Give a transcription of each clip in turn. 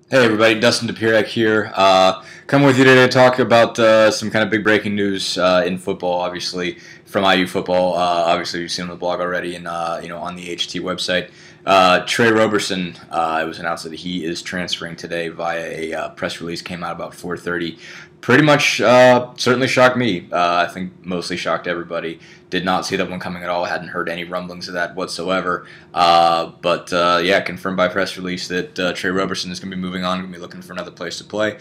Hey everybody, Dustin DePirek here. Coming with you today to talk about some kind of big breaking news in football. Obviously, from IU football. Obviously, you've seen on the blog already, and on the HT website. TreRoberson, it was announced that he is transferring today via a press release. Came out about 4:30. Pretty much, certainly shocked me. I think mostly shocked everybody. Did not see that one coming at all. Hadn't heard any rumblings of that whatsoever. But yeah, confirmed by press release that TreRoberson is going to be moving on, going to be looking for another place to play.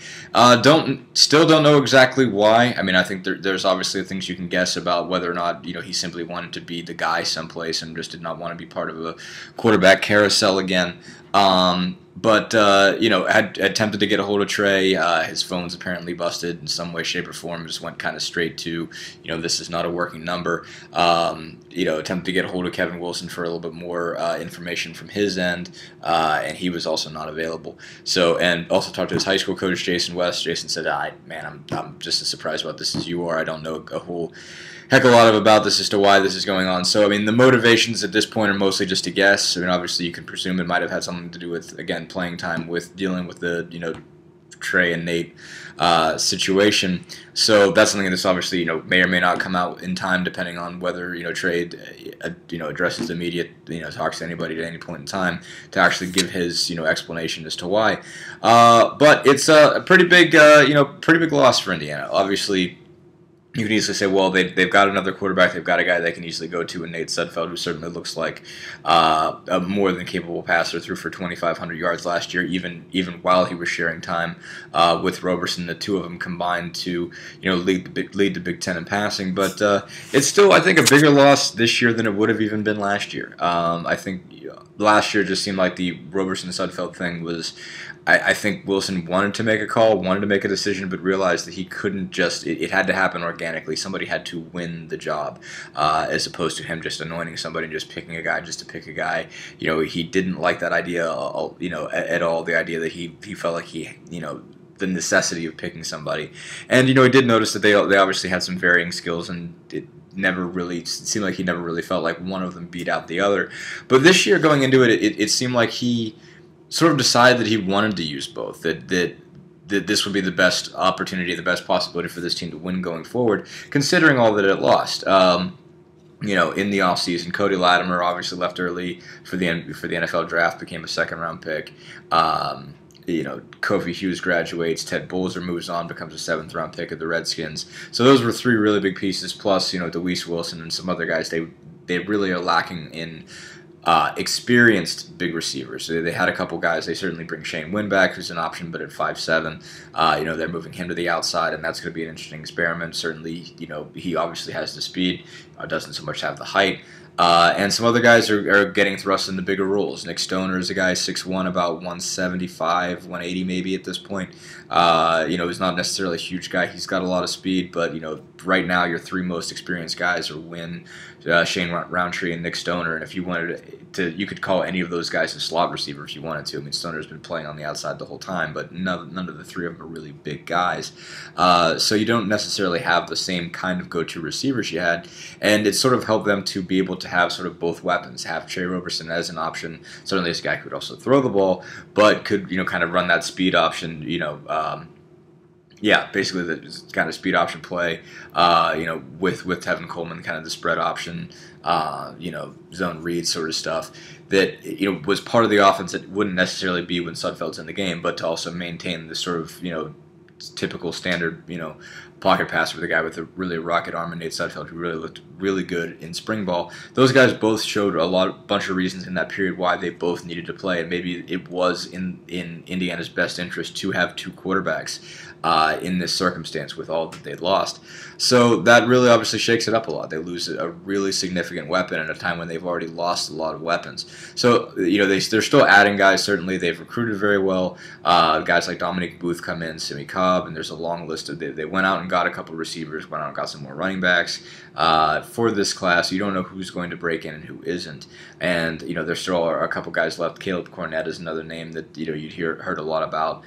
Still don't know exactly why. I mean, I think there's obviously things you can guess about whether or not he simply wanted to be the guy someplace and just did not want to be part of a quarterback carousel again. But had attempted to get a hold of Trey. His phone's apparently busted in some way, shape, or form. Just went kind of straight to, this is not a working number. Attempted to get a hold of Kevin Wilson for a little bit more information from his end, and he was also not available. So, and also talked to his high school coach, Jason West. Jason said, I'm just as surprised about this as you are. I don't know a whole heck of a lot about this as to why this is going on. So, I mean, the motivations at this point are mostly just a guess. I mean, obviously, you can presume it might have had something to do with, again, playing time with dealing with the, Trey and Nate situation. So that's something that's obviously, may or may not come out in time, depending on whether, Trey, addresses the media, talks to anybody at any point in time to actually give his, explanation as to why. But it's a pretty big, pretty big loss for Indiana. Obviously, you could easily say, well, they've got another quarterback. They've got a guy they can easily go to in Nate Sudfeld, who certainly looks like a more than capable passer. Threw for 2,500 yards last year, even while he was sharing time with Roberson. The two of them combined to lead the Big Ten in passing. But it's still, I think, a bigger loss this year than it would have even been last year. I think last year just seemed like the Roberson-Sudfeld thing was. I think Wilson wanted to make a call, wanted to make a decision, but realized that he couldn't just, it had to happen organically. Somebody had to win the job, as opposed to him just anointing somebody and just picking a guy just to pick a guy. He didn't like that idea, at all, the idea that he felt like the necessity of picking somebody. And, he did notice that they obviously had some varying skills, and it seemed like he never really felt like one of them beat out the other. But this year going into it seemed like he sort of decided that he wanted to use both, that this would be the best opportunity, the best possibility for this team to win going forward, considering all that it lost. In the offseason, Cody Latimer obviously left early for the NFL draft, became a second-round pick. Kofi Hughes graduates, Ted Bolzer moves on, becomes a seventh-round pick of the Redskins. So those were three really big pieces, plus, DeWeese Wilson and some other guys. They really are lacking in experienced big receivers. They had a couple guys. They certainly bring Shane Wynn back, who's an option, but at 5'7", they're moving him to the outside, and that's going to be an interesting experiment. Certainly, he obviously has the speed, doesn't so much have the height. And some other guys are getting thrust into bigger roles. Nick Stoner is a guy 6'1", about 175, 180 maybe at this point. He's not necessarily a huge guy. He's got a lot of speed, but right now your three most experienced guys are Wynn, Shane Roundtree, and Nick Stoner. And if you wanted to, you could call any of those guys a slot receiver if you wanted to. I mean, Stoner's been playing on the outside the whole time, but none of the three of them are really big guys. So you don't necessarily have the same kind of go-to receivers you had, and it sort of helped them to be able to have sort of both weapons, have TreRoberson as an option. Certainly this guy could also throw the ball, but could, kind of run that speed option, basically the kind of speed option play, with Tevin Coleman, kind of the spread option, zone read sort of stuff that, was part of the offense that wouldn't necessarily be when Sudfeld's in the game, but to also maintain this sort of, typical standard, pocket passer with a guy with a really rocket arm, and Nate Sudfeld, who really looked really good in spring ball. Those guys both showed bunch of reasons in that period why they both needed to play, and maybe it was in Indiana's best interest to have two quarterbacks in this circumstance with all that they'd lost. So that really obviously shakes it up a lot. They lose a really significant weapon at a time when they've already lost a lot of weapons. So, they're still adding guys. Certainly, they've recruited very well. Guys like Dominic Booth come in, Simi Cobb, and there's a long list of. They went out and got a couple of receivers, went out and got some more running backs. For this class, you don't know who's going to break in and who isn't. And, there still are a couple guys left. Caleb Cornett is another name that, you'd heard a lot about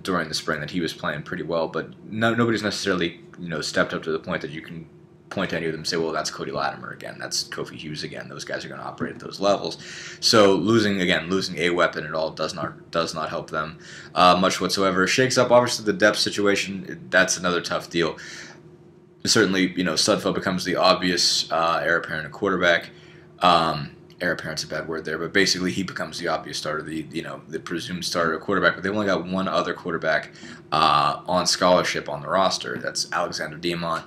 during the spring, that he was playing pretty well, but nobody's necessarily, stepped up to the point that you can point to any of them and say, well, that's Cody Latimer again, that's Kofi Hughes again. Those guys are going to operate at those levels. So losing a weapon at all does not help them much whatsoever. It shakes up obviously the depth situation. That's another tough deal. Certainly, Sudfeld becomes the obvious heir apparent at quarterback. Heir apparent's a bad word there, but basically he becomes the obvious starter, the presumed starter at quarterback. But they've only got one other quarterback on scholarship on the roster. That's Alexander Diamant,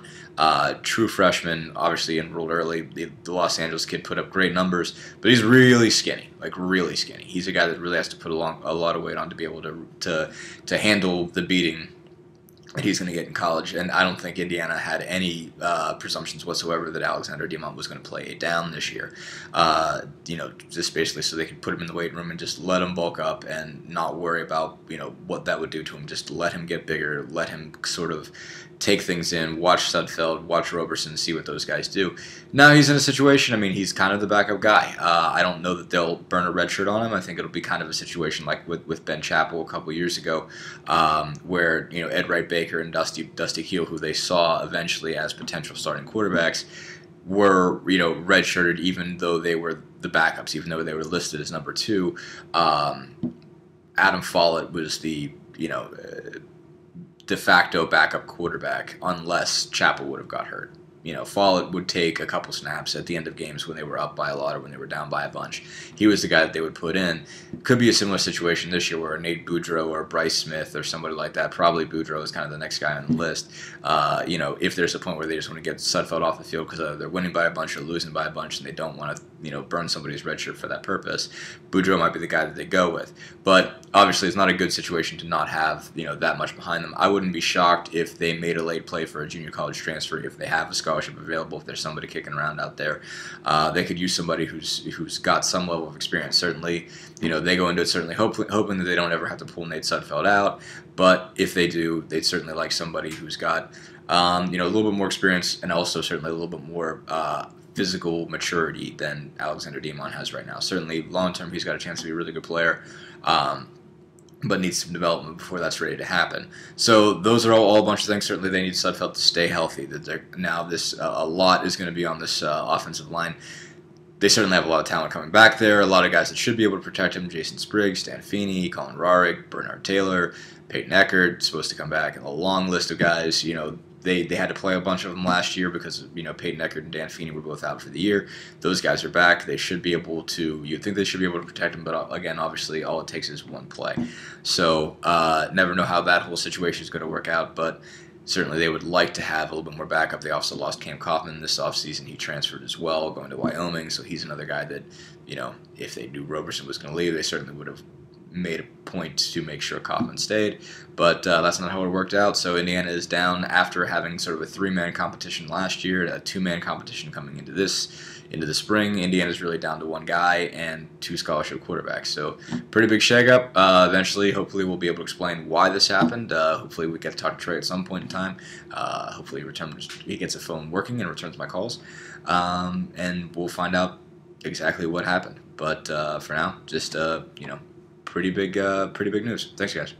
true freshman, obviously enrolled early. The Los Angeles kid put up great numbers, but he's really skinny, like really skinny. He's a guy that really has to put a lot of weight on to be able to handle the beating that he's going to get in college, and I don't think Indiana had any presumptions whatsoever that Alexander Diamant was going to play it down this year. Just basically so they could put him in the weight room and just let him bulk up and not worry about what that would do to him. Just let him get bigger, let him sort of take things in, watch Sudfeld, watch Roberson, see what those guys do. Now he's in a situation, I mean, he's kind of the backup guy. I don't know that they'll burn a red shirt on him. I think it'll be kind of a situation like with Ben Chappell a couple years ago, where Ed Wright Baker and Dusty Heel, who they saw eventually as potential starting quarterbacks, were redshirted even though they were the backups, even though they were listed as number 2. Adam Follett was the de facto backup quarterback unless Chappell would have got hurt. Follett would take a couple snaps at the end of games when they were up by a lot or when they were down by a bunch. He was the guy that they would put in. Could be a similar situation this year where Nate Boudreau or Bryce Smith or somebody like that, probably Boudreau is kind of the next guy on the list, if there's a point where they just want to get Sudfeld off the field because they're winning by a bunch or losing by a bunch and they don't want to burn somebody's red shirt for that purpose, Boudreau might be the guy that they go with. But obviously it's not a good situation to not have that much behind them. I wouldn't be shocked if they made a late play for a junior college transfer if they have a scholarship available, if there's somebody kicking around out there. They could use somebody who's got some level of experience. Certainly, they go into it certainly hoping that they don't ever have to pull Nate Sudfeld out, but if they do, they'd certainly like somebody who's got a little bit more experience and also certainly a little bit more physical maturity than Alexander Diamant has right now. Certainly, long term, he's got a chance to be a really good player, but needs some development before that's ready to happen. So those are all a bunch of things. Certainly, they need Sudfeld to stay healthy. Now a lot is going to be on this offensive line. They certainly have a lot of talent coming back there. A lot of guys that should be able to protect him: Jason Spriggs, Stan Feeney, Colin Rarig, Bernard Taylor, Peyton Eckert supposed to come back, and a long list of guys. They had to play a bunch of them last year because Peyton Eckert and Dan Feeney were both out for the year. Those guys are back. They should be able to. You'd think they should be able to protect them, but again, obviously, all it takes is one play. So never know how that whole situation is going to work out, but certainly they would like to have a little bit more backup. They also lost Cam Kaufman this offseason. He transferred as well, going to Wyoming, so he's another guy that if they knew Roberson was going to leave, they certainly would have made a point to make sure Kaufman stayed, but that's not how it worked out. So Indiana is down after having sort of a 3-man competition last year, a 2-man competition coming into the spring. Indiana's really down to one guy and 2 scholarship quarterbacks. So pretty big shakeup. Eventually, hopefully, we'll be able to explain why this happened. Hopefully, we get to talk to Trey at some point in time. Hopefully, he gets a phone working and returns my calls, and we'll find out exactly what happened. But for now, just pretty big news. Thanks, guys.